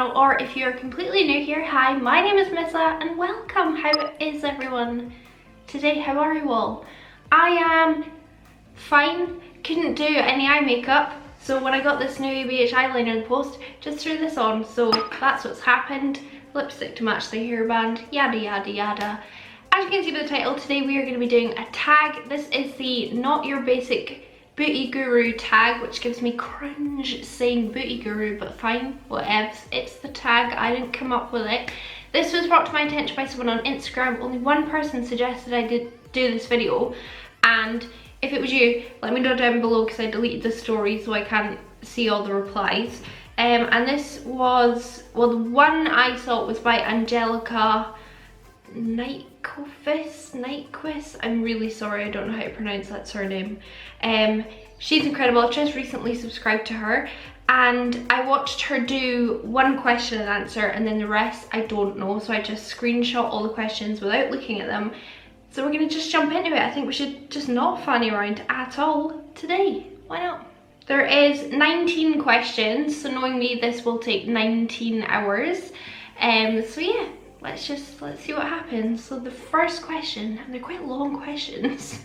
channel, or if you're completely new here, hi, my name is Missa and welcome. How is everyone today? How are you all? I am fine. Couldn't do any eye makeup, so when I got this new ABH eyeliner in the post, just threw this on, so that's what's happened. Lipstick to match the hairband, yada yada yada. As you can see by the title, today we are going to be doing a tag. This is the Not Your Basic Booty Guru tag, which gives me cringe saying booty guru, but fine, whatevs. It's the tag, I didn't come up with it. This was brought to my attention by someone on Instagram. Only one person suggested I did do this video, and if it was you, let me know down below because I deleted the story so I can't see all the replies. And this was, well, the one I saw was by Angelica Nightquist. I'm really sorry, I don't know how to pronounce that surname. She's incredible. I've just recently subscribed to her and I watched her do one question and answer, and then the rest I don't know, so I just screenshot all the questions without looking at them. So we're gonna just jump into it. I think we should just not fanny around at all today. Why not? There is 19 questions, so knowing me, this will take 19 hours. So yeah, let's see what happens. So the first question, and they're quite long questions.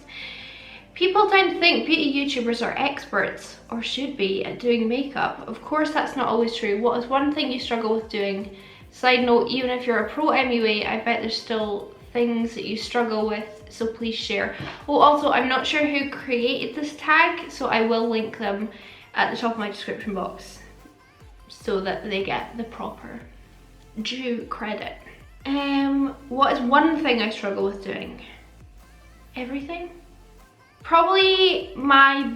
People tend to think beauty YouTubers are experts, or should be, at doing makeup. Of course, that's not always true. What is one thing you struggle with doing? Side note, even if you're a pro MUA, I bet there's still things that you struggle with, so please share. Oh, also, I'm not sure who created this tag, so I will link them at the top of my description box so that they get the proper due credit. What is one thing I struggle with doing? Everything? Probably my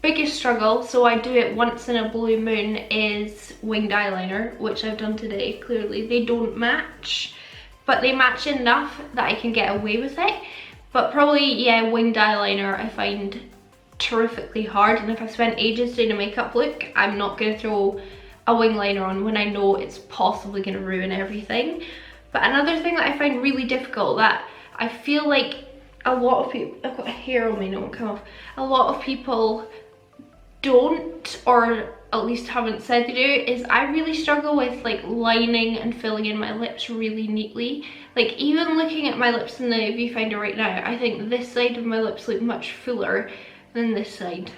biggest struggle, so I do it once in a blue moon, is winged eyeliner, which I've done today. Clearly they don't match, but they match enough that I can get away with it. But probably, yeah, winged eyeliner I find terrifically hard, and if I've spent ages doing a makeup look, I'm not going to throw a wing liner on when I know it's possibly going to ruin everything. But another thing that I find really difficult, that I feel like a lot of people, I've got hair on me, no, it won't come off. A lot of people don't, or at least haven't said they do, is I really struggle with like lining and filling in my lips really neatly. Like even looking at my lips in the viewfinder right now, I think this side of my lips look much fuller than this side.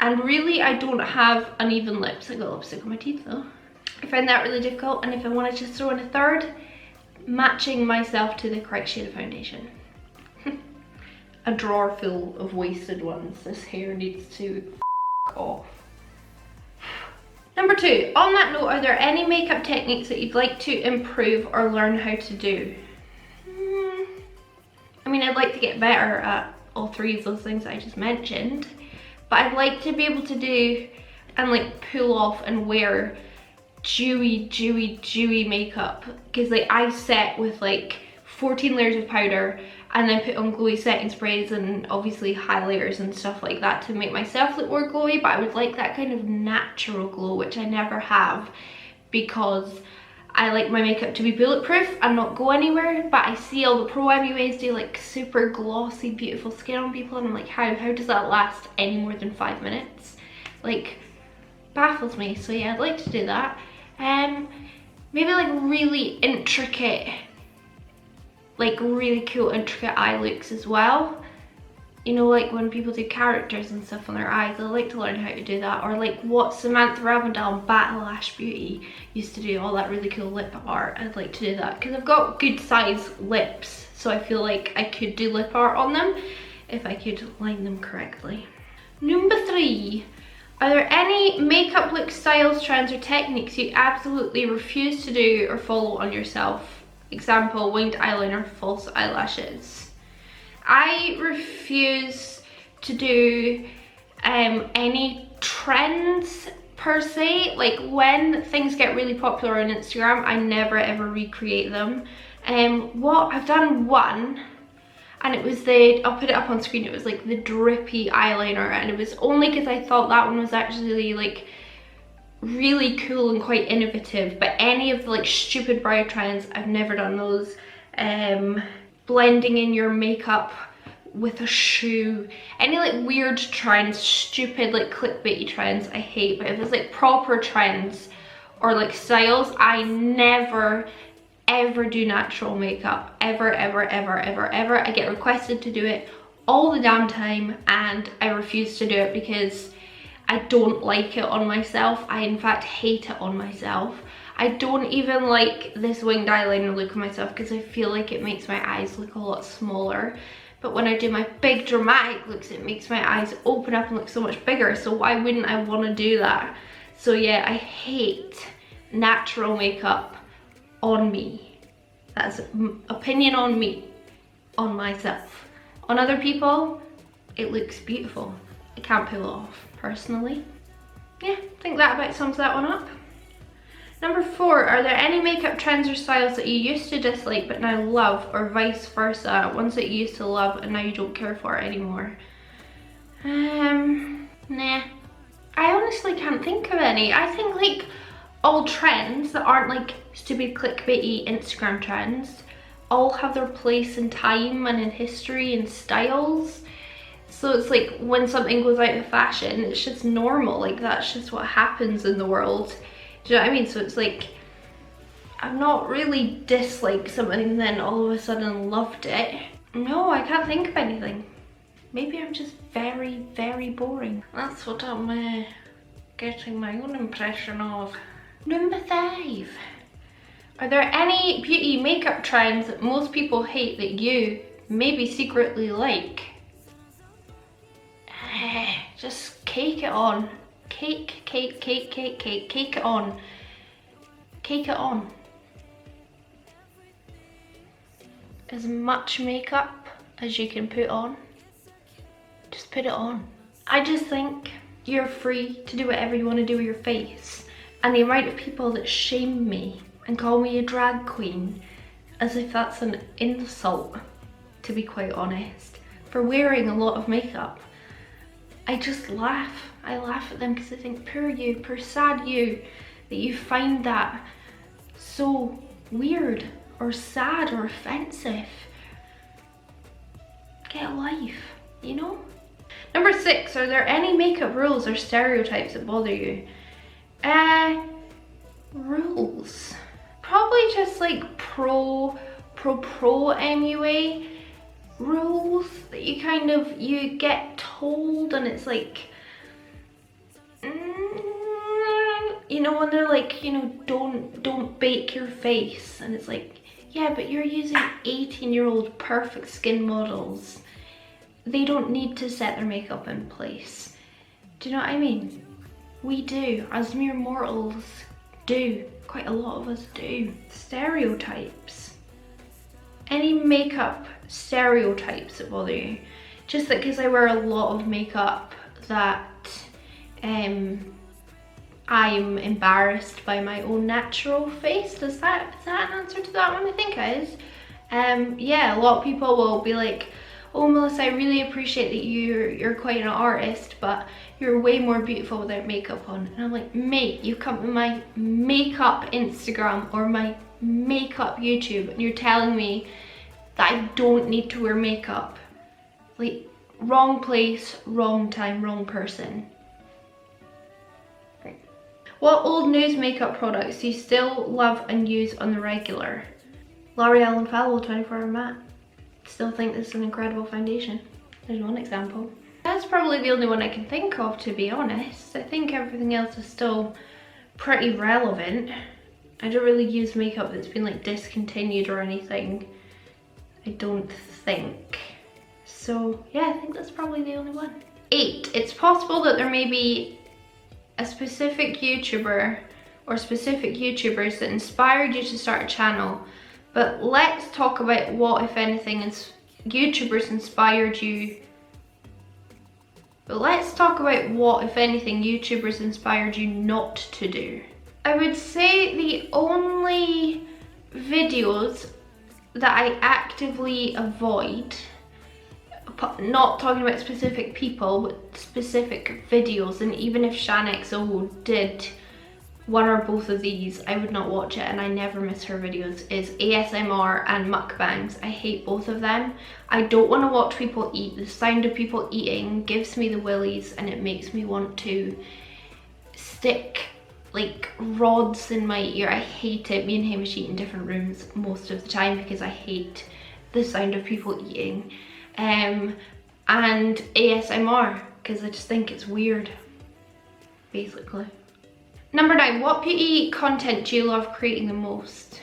And really I don't have uneven lips. I got lipstick on my teeth though. I find that really difficult, and if I want to just throw in a third, matching myself to the correct shade of foundation. A drawer full of wasted ones. This hair needs to off. Number 2, on that note, are there any makeup techniques that you'd like to improve or learn how to do? I mean, I'd like to get better at all three of those things I just mentioned, but I'd like to be able to do and like pull off and wear dewy makeup, because like I set with like 14 layers of powder and then put on glowy setting sprays and obviously highlighters and stuff like that to make myself look more glowy, but I would like that kind of natural glow, which I never have because I like my makeup to be bulletproof and not go anywhere. But I see all the pro MUAs do like super glossy beautiful skin on people, and I'm like, how does that last any more than 5 minutes? Like, baffles me. So yeah, I'd like to do that. Maybe like really intricate, like really cool intricate eye looks as well. You know, like when people do characters and stuff on their eyes, I like to learn how to do that. Or like what Samantha Ravendale and Battle Lash Beauty used to do, all that really cool lip art. I'd like to do that because I've got good size lips, so I feel like I could do lip art on them if I could line them correctly. Number 3, are there any makeup look styles, trends or techniques you absolutely refuse to do or follow on yourself? Example, winged eyeliner, false eyelashes. I refuse to do any trends per se. Like when things get really popular on Instagram, I never ever recreate them. What I've done one, and it was I'll put it up on screen, it was like the drippy eyeliner, and it was only because I thought that one was actually like really cool and quite innovative. But any of the like stupid brow trends, I've never done those. Blending in your makeup with a shoe, any like weird trends, stupid like clickbaity trends, I hate. But if it's like proper trends or like styles, I never ever do natural makeup, ever, ever, ever, ever, ever. I get requested to do it all the damn time and I refuse to do it because I don't like it on myself. I in fact hate it on myself. I don't even like this winged eyeliner look on myself because I feel like it makes my eyes look a lot smaller. But when I do my big dramatic looks, it makes my eyes open up and look so much bigger. So why wouldn't I want to do that? So yeah, I hate natural makeup on me. That's opinion on me, on myself. On other people, it looks beautiful. I can't pull it off, personally. Yeah, I think that about sums that one up. Number 4, are there any makeup trends or styles that you used to dislike but now love, or vice versa? Ones that you used to love and now you don't care for it anymore? Nah. I honestly can't think of any. I think like all trends that aren't like stupid clickbaity Instagram trends all have their place in time and in history and styles. So it's like when something goes out of fashion, it's just normal. Like that's just what happens in the world. Do you know what I mean? So it's like, I've not really disliked something and then all of a sudden loved it. No, I can't think of anything. Maybe I'm just very, very boring. That's what I'm getting my own impression of. Number 5. Are there any beauty makeup trends that most people hate that you maybe secretly like? Just cake it on. Cake it on. Cake it on. As much makeup as you can put on, just put it on. I just think you're free to do whatever you want to do with your face. And the amount of people that shame me and call me a drag queen, as if that's an insult, to be quite honest, for wearing a lot of makeup. I just laugh. I laugh at them because I think, poor you, poor sad you, that you find that so weird or sad or offensive. Get a life, you know? Number 6, are there any makeup rules or stereotypes that bother you? Rules. Probably just like pro MUA rules that you get told, and it's like, you know, when they're like, you know, don't bake your face, and it's like, yeah, but you're using 18-year-old perfect skin models. They don't need to set their makeup in place. Do you know what I mean? We do, as mere mortals do. Quite a lot of us do. Stereotypes. Any makeup stereotypes that bother you? Just that because I wear a lot of makeup that I'm embarrassed by my own natural face. Is that an answer to that one? I think it is. Yeah, a lot of people will be like, oh Melissa, I really appreciate that you're quite an artist, but you're way more beautiful without makeup on. And I'm like, mate, you come to my makeup Instagram or my makeup YouTube and you're telling me that I don't need to wear makeup. Like, wrong place, wrong time, wrong person. Right. What old news makeup products do you still love and use on the regular? L'Oreal Infallible 24-Hour Matte. Still think this is an incredible foundation. There's one example. That's probably the only one I can think of, to be honest. I think everything else is still pretty relevant. I don't really use makeup that's been like discontinued or anything. I don't think. So yeah, I think that's probably the only one. 8, it's possible that there may be a specific YouTuber or specific YouTubers that inspired you to start a channel, but let's talk about what, if anything, YouTubers inspired you. But let's talk about what, if anything, YouTubers inspired you not to do. I would say the only videos that I actively avoid, not talking about specific people, but specific videos, and even if ShanXO did one or both of these, I would not watch it, and I never miss her videos, is ASMR and mukbangs. I hate both of them. I don't want to watch people eat. The sound of people eating gives me the willies, and it makes me want to stick like rods in my ear. I hate it. Me and Hamish eat in different rooms most of the time because I hate the sound of people eating. And ASMR because I just think it's weird, basically. Number 9, what beauty content do you love creating the most?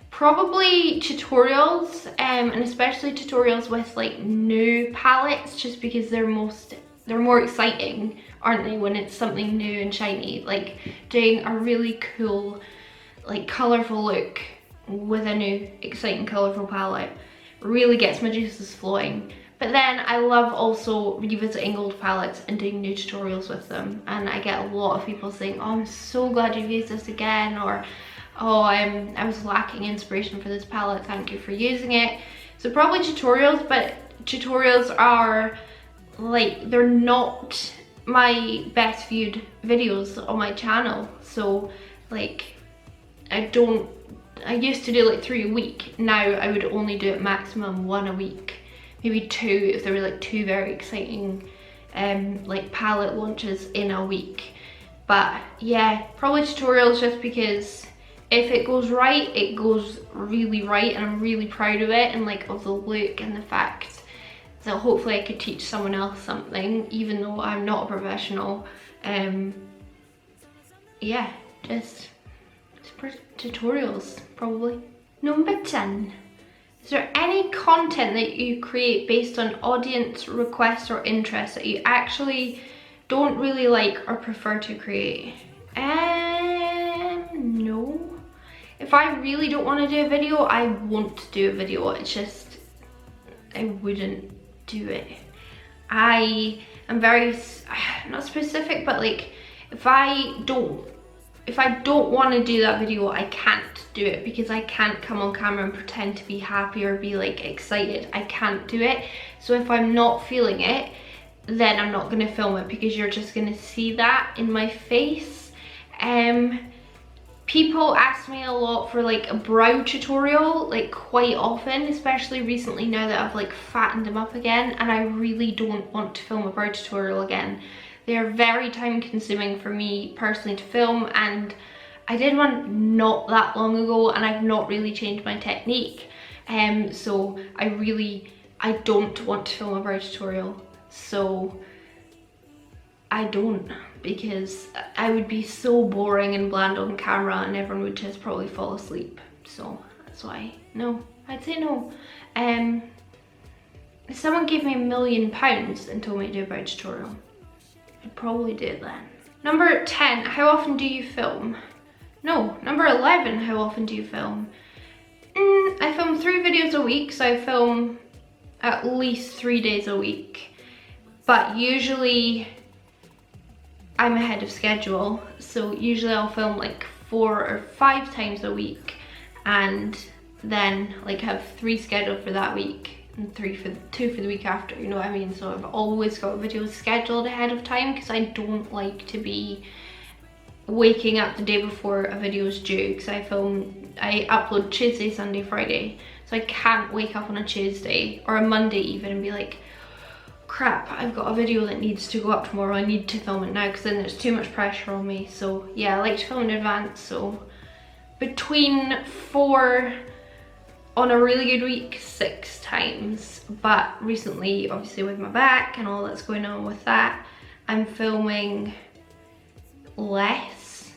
Probably tutorials, and especially tutorials with like new palettes, just because they're more exciting, aren't they, when it's something new and shiny. Like doing a really cool, like colourful look with a new exciting colourful palette really gets my juices flowing. But then I love also revisiting old palettes and doing new tutorials with them, and I get a lot of people saying, oh, I'm so glad you've used this again, or oh, I was lacking inspiration for this palette, thank you for using it. So probably tutorials, but tutorials are like, they're not my best viewed videos on my channel. So like I used to do like 3 a week. Now I would only do it maximum 1 a week, maybe 2 if there were like 2 very exciting like palette launches in a week. But yeah, probably tutorials, just because if it goes right, it goes really right, and I'm really proud of it, and like of the look and the fact that hopefully I could teach someone else something, even though I'm not a professional. Yeah, just tutorials probably. Number 10, is there any content that you create based on audience requests or interests that you actually don't really like or prefer to create? No. If I really don't want to do a video, I won't do a video. It's just, I wouldn't do it. I am very, not specific, but like if I don't want to do that video, I can't do it, because I can't come on camera and pretend to be happy or be like excited. I can't do it. So if I'm not feeling it, then I'm not going to film it, because you're just going to see that in my face. People ask me a lot for like a brow tutorial, like quite often, especially recently now that I've like fattened them up again, and I really don't want to film a brow tutorial again. They're very time consuming for me personally to film, and I did one not that long ago and I've not really changed my technique. So I don't want to film a brow tutorial, so I don't, because I would be so boring and bland on camera and everyone would just probably fall asleep. So that's why, no, I'd say no. If someone gave me £1 million and told me to do a brow tutorial, I'd probably do it then. Number 10, how often do you film? No. Number 11, how often do you film? I film 3 videos a week, so I film at least 3 days a week. But usually I'm ahead of schedule, so usually I'll film like 4 or 5 times a week, and then like have 3 scheduled for that week and 2 for the week after, you know what I mean? So I've always got videos scheduled ahead of time, because I don't like to be waking up the day before a video is due, because I upload Tuesday, Sunday, Friday, so I can't wake up on a Tuesday or a Monday even and be like, crap, I've got a video that needs to go up tomorrow, I need to film it now, because then there's too much pressure on me. So yeah, I like to film in advance, so between 4, on a really good week, 6 times. But recently, obviously with my back and all that's going on with that, I'm filming less,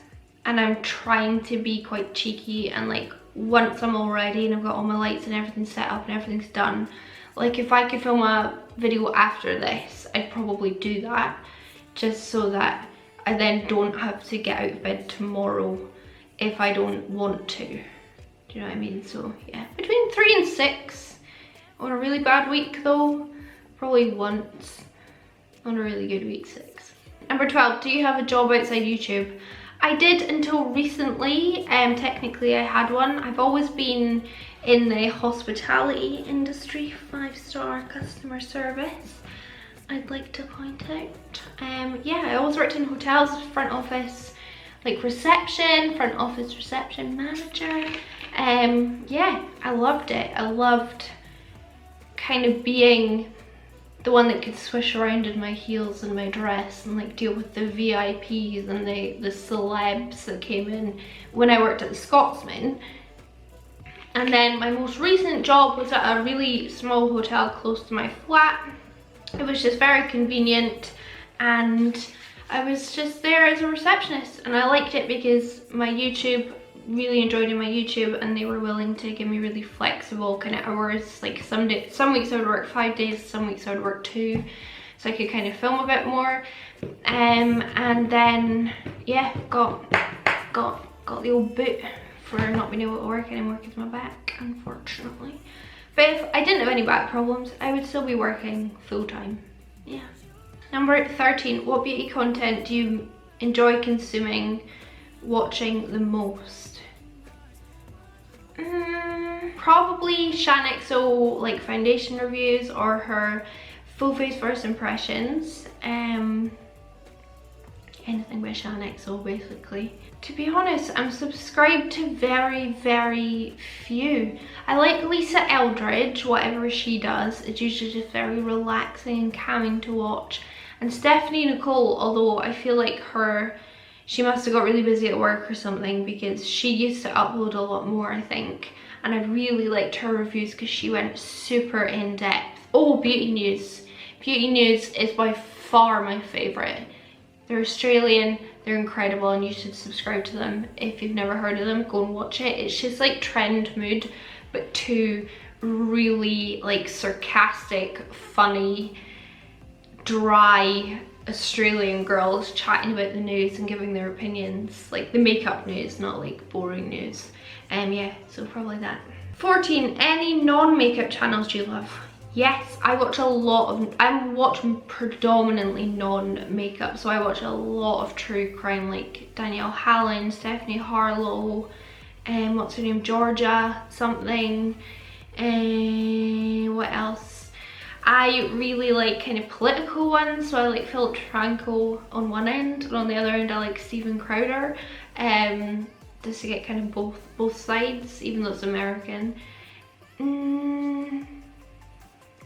and I'm trying to be quite cheeky, and like once I'm all ready and I've got all my lights and everything set up and everything's done, like if I could film a video after this, I'd probably do that, just so that I then don't have to get out of bed tomorrow if I don't want to. Do you know what I mean? So yeah, between 3 and 6. On a really bad week though, probably once. On a really good week, 6. Number 12, do you have a job outside YouTube? I did until recently. Technically I had one. I've always been in the hospitality industry, 5-star customer service, I'd like to point out. Yeah, I always worked in hotels, front office, like reception, front office reception manager. Yeah, I loved it. I loved kind of being the one that could swish around in my heels and my dress and like deal with the VIPs and the celebs that came in when I worked at the Scotsman. And then my most recent job was at a really small hotel close to my flat. It was just very convenient, and I was just there as a receptionist, and I liked it because my YouTube, really enjoyed in my YouTube, and they were willing to give me really flexible kind of hours. Like some weeks I would work 5 days, some weeks I would work 2, so I could kind of film a bit more. And then yeah, got the old boot for not being able to work anymore because of my back, unfortunately. But if I didn't have any back problems, I would still be working full time. Yeah. Number 13, what beauty content do you enjoy consuming, watching the most? Probably ShanXO, like foundation reviews, or her full face first impressions. Anything by ShanXO basically. To be honest, I'm subscribed to very, very few. I like Lisa Eldridge, whatever she does. It's usually just very relaxing and calming to watch. And Stephanie Nicole, although I feel like she must have got really busy at work or something, because she used to upload a lot more, I think. And I really liked her reviews because she went super in depth. Oh, Beauty News. Beauty News is by far my favourite. They're Australian, they're incredible, and you should subscribe to them. If you've never heard of them, go and watch it. It's just like Trend Mood, but two really like sarcastic, funny, dry Australian girls chatting about the news and giving their opinions, like the makeup news, not like boring news. Yeah, so probably that. 14, any non-makeup channels do you love? Yes, I watch I watch predominantly non-makeup, so I watch a lot of true crime, like Danielle Hallen, Stephanie Harlow, what's her name, Georgia something, what else? I really like kind of political ones, so I like Philip Franco on one end, and on the other end I like Stephen Crowder, just to get kind of both sides, even though it's American.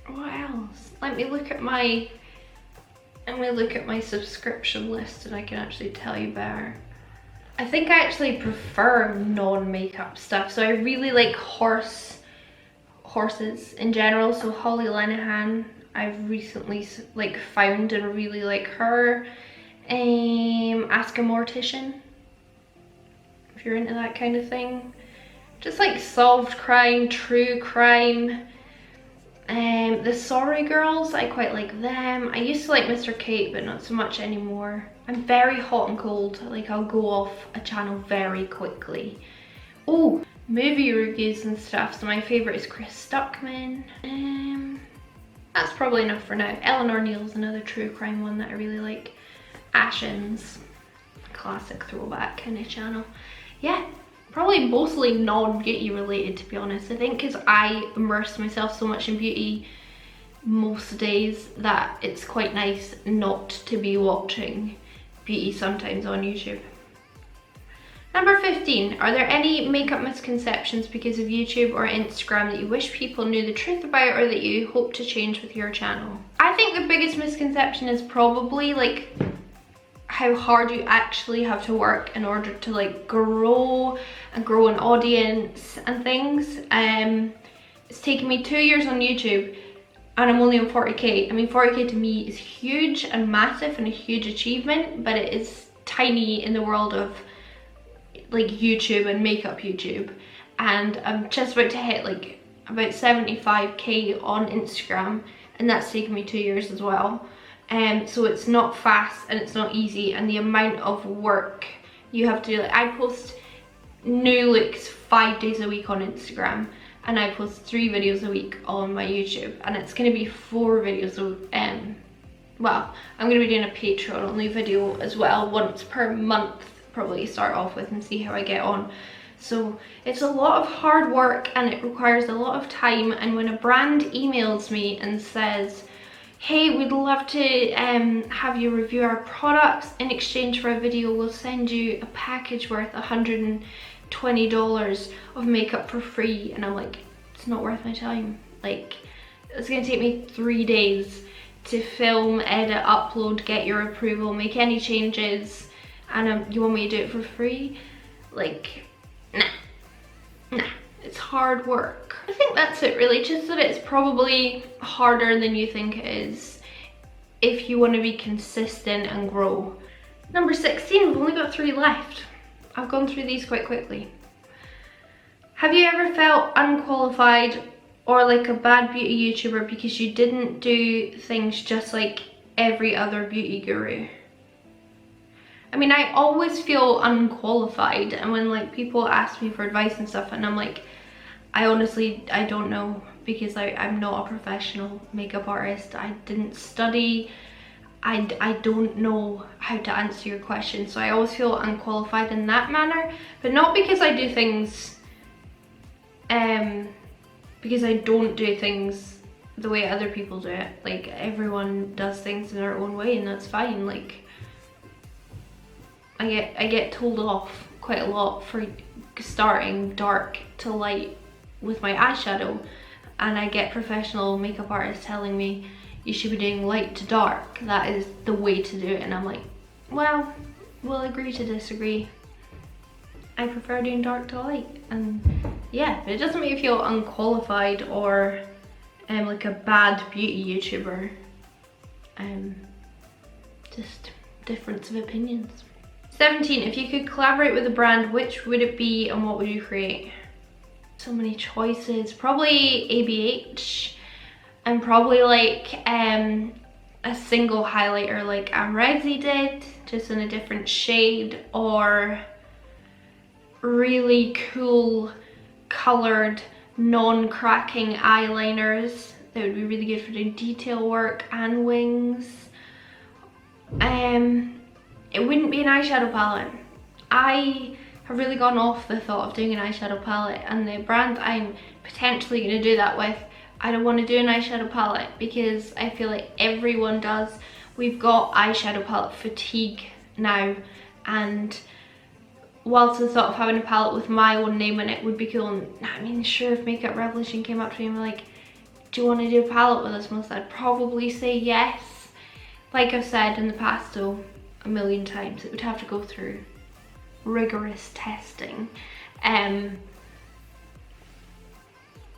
What else? Let me look at my subscription list and I can actually tell you better. I think I actually prefer non-makeup stuff, so I really like horses in general. So Holly Lenihan, I've recently like found and really like her. Ask a Mortician, if you're into that kind of thing. Just like solved crime, true crime. The Sorry Girls, I quite like them. I used to like Mr. Kate, but not so much anymore. I'm very hot and cold, like I'll go off a channel very quickly. Oh, movie reviews and stuff, so my favourite is Chris Stuckman. That's probably enough for now. Eleanor Neal's another true crime one that I really like. Ashens, classic throwback kind of channel. Yeah. Probably mostly non-beauty related, to be honest. I think because I immerse myself so much in beauty most days that it's quite nice not to be watching beauty sometimes on YouTube. Number 15, are there any makeup misconceptions because of YouTube or Instagram that you wish people knew the truth about, or that you hope to change with your channel? I think the biggest misconception is probably like how hard you actually have to work in order to like grow an audience and things. It's taken me 2 years on YouTube and I'm only on 40k. I mean, 40k to me is huge and massive and a huge achievement, but it is tiny in the world of like YouTube and makeup YouTube. And I'm just about to hit like about 75k on Instagram, and that's taken me 2 years as well. So it's not fast and it's not easy, and the amount of work you have to do. Like, I post new looks 5 days a week on Instagram, and I post 3 videos a week on my YouTube, and it's going to be 4 videos well, I'm going to be doing a Patreon only video as well, once per month probably to start off with and see how I get on. So it's a lot of hard work and it requires a lot of time, and when a brand emails me and says, hey, we'd love to have you review our products, in exchange for a video we'll send you a package worth $120 of makeup for free, and I'm like, it's not worth my time. Like, it's gonna take me 3 days to film, edit, upload, get your approval, make any changes, and you want me to do it for free? Like, nah, it's hard work. I think that's it really, just that it's probably harder than you think it is if you want to be consistent and grow. Number 16, we've only got 3 left. I've gone through these quite quickly. Have you ever felt unqualified or like a bad beauty YouTuber because you didn't do things just like every other beauty guru? I mean, I always feel unqualified, and when like people ask me for advice and stuff, and I'm like, I don't know, because I'm not a professional makeup artist. I didn't study. I don't know how to answer your question, so I always feel unqualified in that manner, but not because I do things because I don't do things the way other people do it. Like, everyone does things in their own way, and that's fine. Like, I get told off quite a lot for starting dark to light with my eyeshadow, and I get professional makeup artists telling me you should be doing light to dark. That is the way to do it, and I'm like, well, we'll agree to disagree. I prefer doing dark to light, and yeah, but it doesn't make you feel unqualified or like a bad beauty YouTuber. Just difference of opinions. 17, if you could collaborate with a brand, which would it be and what would you create? So many choices. Probably ABH, and probably like a single highlighter like Amrezi did, just in a different shade, or really cool colored non-cracking eyeliners that would be really good for doing detail work and wings. It wouldn't be an eyeshadow palette. I have really gone off the thought of doing an eyeshadow palette, and the brand I'm potentially going to do that with, I don't want to do an eyeshadow palette because I feel like everyone does. We've got eyeshadow palette fatigue now, and whilst the thought of having a palette with my own name in it would be cool, and I mean, sure, if Makeup Revolution came up to me and were like, do you want to do a palette with us, Melissa? I'd probably say yes. Like I've said in the past though, a million times, it would have to go through rigorous testing.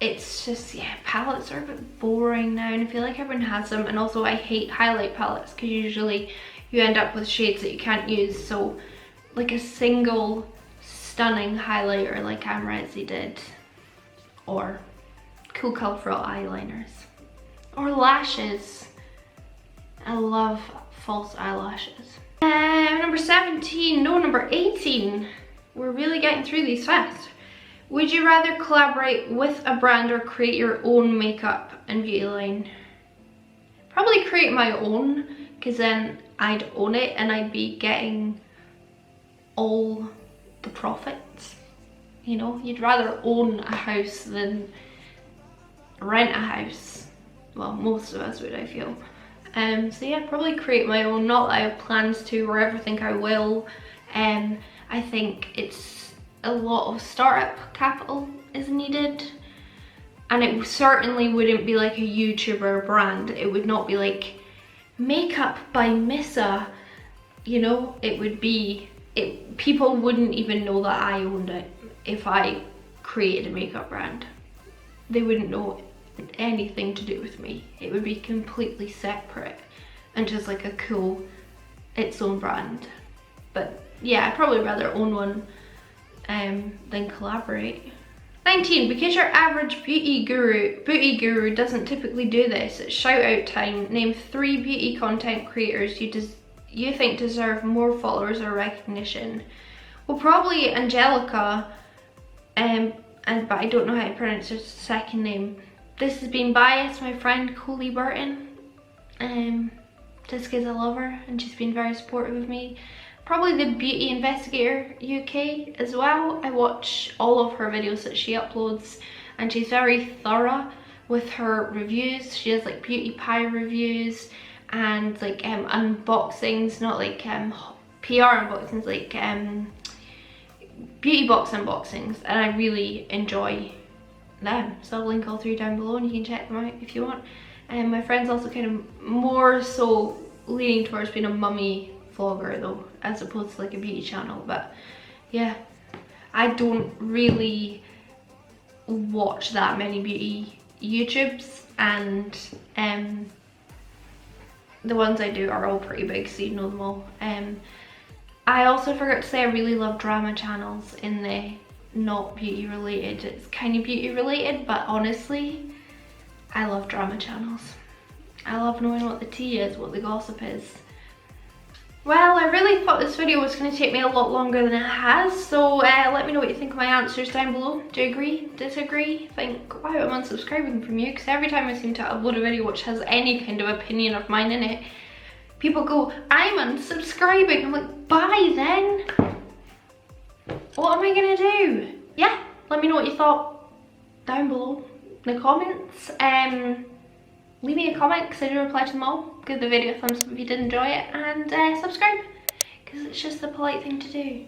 It's just, yeah, palettes are a bit boring now, and I feel like everyone has them, and also I hate highlight palettes because usually you end up with shades that you can't use. So like a single stunning highlighter like Amrezi did, or cool colourful eyeliners, or lashes. I love false eyelashes. Number 17, no, number 18. We're really getting through these fast. Would you rather collaborate with a brand or create your own makeup and beauty line? Probably create my own, because then I'd own it and I'd be getting all the profits. You know, you'd rather own a house than rent a house. Well, most of us would, I feel. So yeah, probably create my own. Not that I have plans to or ever think I will. I think it's a lot of startup capital is needed, and it certainly wouldn't be like a YouTuber brand. It would not be like Makeup by Missa, you know. It would be, people wouldn't even know that I owned it if I created a makeup brand. They wouldn't know anything to do with me. It would be completely separate and just like a cool, its own brand. But yeah, I'd probably rather own one than collaborate. 19, because your average beauty guru doesn't typically do this, it's shout out time. Name 3 beauty content creators you think deserve more followers or recognition. Well, probably Angelica, but I don't know how to pronounce her second name. This has been biased, my friend Coley Burton, just because I love her and she's been very supportive of me. Probably the Beauty Investigator UK as well. I watch all of her videos that she uploads, and she's very thorough with her reviews. She does like beauty pie reviews and like unboxings, not like PR unboxings, like beauty box unboxings, and I really enjoy them. So I'll link all 3 down below and you can check them out if you want. And my friend's also kind of more so leaning towards being a mummy vlogger though, as opposed to like a beauty channel. But yeah, I don't really watch that many beauty YouTubes, and the ones I do are all pretty big, so you know them all. I also forgot to say I really love drama channels in the not beauty related. It's kind of beauty related, but honestly, I love drama channels. I love knowing what the tea is, what the gossip is. Well, I really thought this video was going to take me a lot longer than it has, so let me know what you think of my answers down below. Do you agree? Disagree? Think, wow, I'm unsubscribing from you? Because every time I seem to upload a video which has any kind of opinion of mine in it, people go, I'm unsubscribing. I'm like, bye then. What am I going to do? Yeah, let me know what you thought down below in the comments. Leave me a comment because I do reply to them all. Give the video a thumbs up if you did enjoy it, and subscribe because it's just the polite thing to do.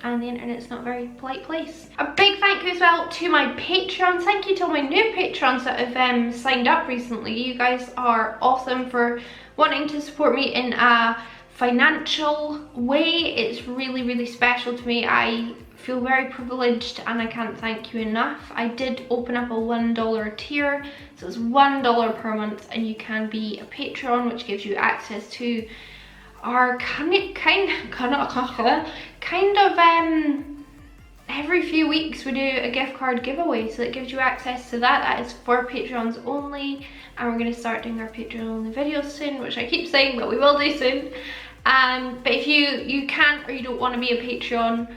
And the internet's not a very polite place. A big thank you as well to my Patreons. Thank you to all my new patrons that have signed up recently. You guys are awesome for wanting to support me in a financial way. It's really, really special to me. I feel very privileged and I can't thank you enough. I did open up a $1 tier, so it's $1 per month, and you can be a Patreon, which gives you access to our kind of every few weeks we do a gift card giveaway, so it gives you access to that. That is for Patreons only, and we're going to start doing our Patreon only videos soon, which I keep saying, but we will do soon. But if you can't or you don't want to be a Patreon,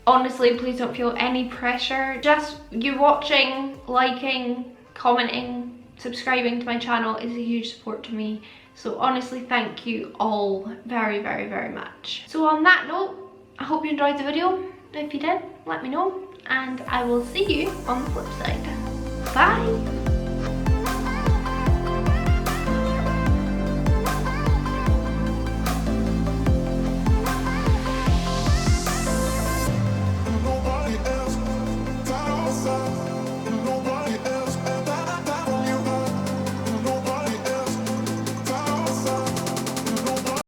honestly, please don't feel any pressure. Just you watching, liking, commenting, subscribing to my channel is a huge support to me. So honestly, thank you all very, very, very much. So on that note, I hope you enjoyed the video. If you did, let me know, and I will see you on the flip side. Bye!